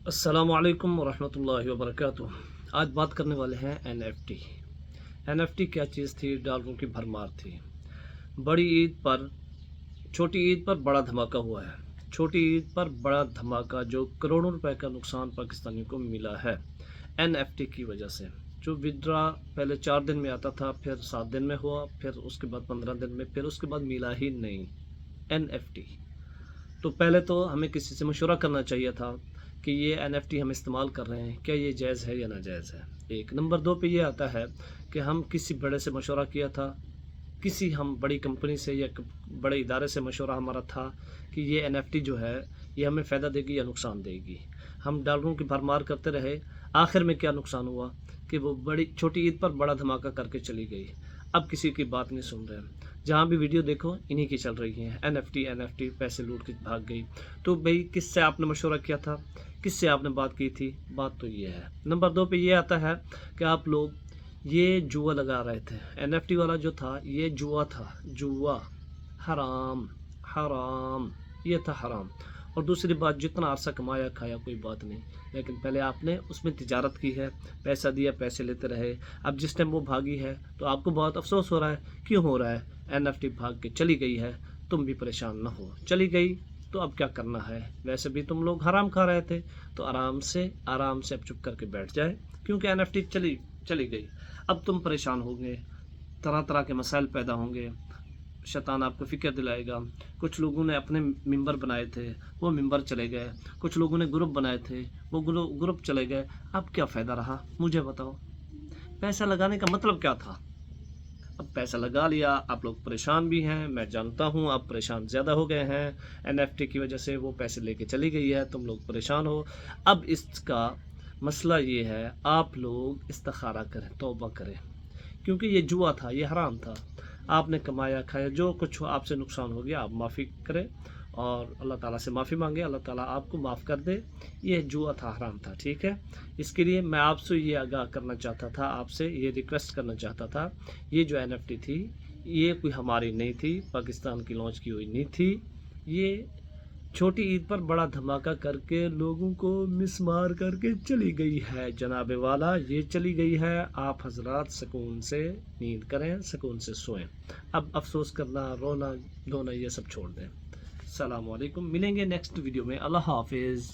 السلام علیکم ورحمۃ اللہ وبرکاتہ۔ آج بات کرنے والے ہیں NFT۔ NFT کیا چیز تھی؟ ڈالروں کی بھرمار تھی۔ بڑی عید پر چھوٹی عید پر بڑا دھماکہ ہوا ہے۔ چھوٹی عید پر بڑا دھماکہ جو کروڑوں روپے کا نقصان پاکستانیوں کو ملا ہے NFT کی وجہ سے۔ جو ودرا پہلے 4 دن میں آتا تھا، پھر 7 دن میں ہوا، پھر اس کے بعد 15 دن میں، پھر اس کے بعد ملا ہی نہیں NFT۔ تو پہلے تو ہمیں کسی سے مشورہ کرنا چاہیے تھا کہ یہ NFT ہم استعمال کر رہے ہیں، کیا یہ جائز ہے یا ناجائز ہے۔ ایک نمبر 2 پہ یہ آتا ہے کہ ہم کسی بڑے سے مشورہ کیا تھا، کسی ہم بڑی کمپنی سے یا بڑے ادارے سے مشورہ ہمارا تھا کہ یہ NFT جو ہے یہ ہمیں فائدہ دے گی یا نقصان دے گی۔ ہم ڈالروں کی بھرمار کرتے رہے، آخر میں کیا نقصان ہوا کہ وہ چھوٹی عید پر بڑا دھماکہ کر کے چلی گئی۔ اب کسی کی بات نہیں سن رہے ہیں، جہاں بھی ویڈیو دیکھو انہی کی چل رہی ہیں، NFT پیسے لوٹ کے بھاگ گئی۔ تو بھئی کس سے آپ نے مشورہ کیا تھا، کس سے آپ نے بات کی تھی؟ بات تو یہ ہے۔ نمبر 2 پہ یہ آتا ہے کہ آپ لوگ یہ جوا لگا رہے تھے۔ NFT والا جو تھا یہ جوا تھا، جوا حرام، حرام، یہ تھا حرام۔ اور دوسری بات، جتنا عرصہ کمایا کھایا کوئی بات نہیں، لیکن پہلے آپ نے اس میں تجارت کی ہے، پیسہ دیا، پیسے لیتے رہے۔ اب جس ٹائم وہ بھاگی ہے تو آپ کو بہت افسوس ہو رہا ہے۔ کیوں ہو رہا ہے؟ NFT بھاگ کے چلی گئی ہے، تم بھی پریشان نہ ہو، چلی گئی تو اب کیا کرنا ہے؟ ویسے بھی تم لوگ حرام کھا رہے تھے، تو آرام سے اب چپ کر کے بیٹھ جائے، کیونکہ NFT چلی گئی۔ اب تم پریشان ہوں گے، طرح طرح کے مسائل پیدا ہوں گے، شیطان آپ کو فکر دلائے گا۔ کچھ لوگوں نے اپنے ممبر بنائے تھے، وہ ممبر چلے گئے، کچھ لوگوں نے گروپ بنائے تھے، وہ گروپ چلے گئے۔ اب کیا فائدہ رہا؟ مجھے بتاؤ، پیسہ لگانے کا مطلب کیا تھا؟ اب پیسہ لگا لیا، آپ لوگ پریشان بھی ہیں، میں جانتا ہوں آپ پریشان زیادہ ہو گئے ہیں۔ NFT کی وجہ سے وہ پیسے لے کے چلی گئی ہے، تم لوگ پریشان ہو۔ اب اس کا مسئلہ یہ ہے، آپ لوگ استخارہ کریں، توبہ کریں، کیونکہ یہ جوا تھا، یہ حرام تھا۔ آپ نے کمایا کھایا، جو کچھ ہو آپ سے نقصان ہو گیا، آپ معافی کریں اور اللہ تعالیٰ سے معافی مانگے، اللہ تعالیٰ آپ کو معاف کر دے۔ یہ جوا تھا، حرام تھا، ٹھیک ہے۔ اس کے لیے میں آپ سے یہ آگاہ کرنا چاہتا تھا، آپ سے یہ ریکویسٹ کرنا چاہتا تھا، یہ جو NFT تھی یہ کوئی ہماری نہیں تھی، پاکستان کی لانچ کی ہوئی نہیں تھی۔ یہ چھوٹی عید پر بڑا دھماکہ کر کے لوگوں کو مسمار کر کے چلی گئی ہے جناب والا، یہ چلی گئی ہے۔ آپ حضرات سکون سے نیند کریں، سکون سے سوئیں۔ اب افسوس کرنا، رونا دھونا یہ سب چھوڑ دیں۔ السلام علیکم، ملیں گے نیکسٹ ویڈیو میں۔ اللہ حافظ۔